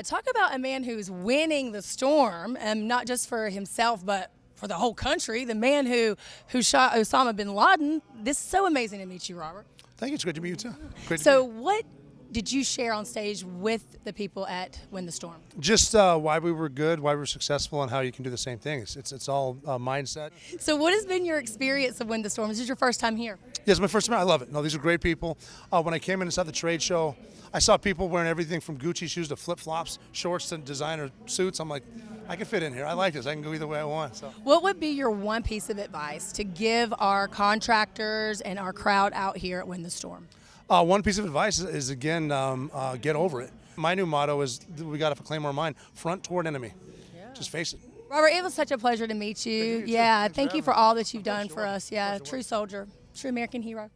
Talk about a man who's winning the storm, not just for himself, but for the whole country. The man who shot Osama bin Laden. This is so amazing to meet you, Robert. Thank you. It's great to meet you too. So what did you share on stage with the people at Win the Storm? Just why we were good, why we were successful, and how you can do the same thing. It's all mindset. So what has been your experience of Win the Storm? This is your first time here? Yes, my first time. I love it. No, these are great people. When I came in and saw the trade show, I saw people wearing everything from Gucci shoes to flip-flops, shorts to designer suits. I'm like, I can fit in here. I like this. I can go either way I want. So, what would be your one piece of advice to give our contractors and our crowd out here at Win the Storm? One piece of advice is again, get over it. My new motto is we got to claim our mind, front toward enemy. Yeah. Just face it. Robert, it was such a pleasure to meet you. Yeah, thank you for all that you've done for us. Yeah, true soldier, true American hero.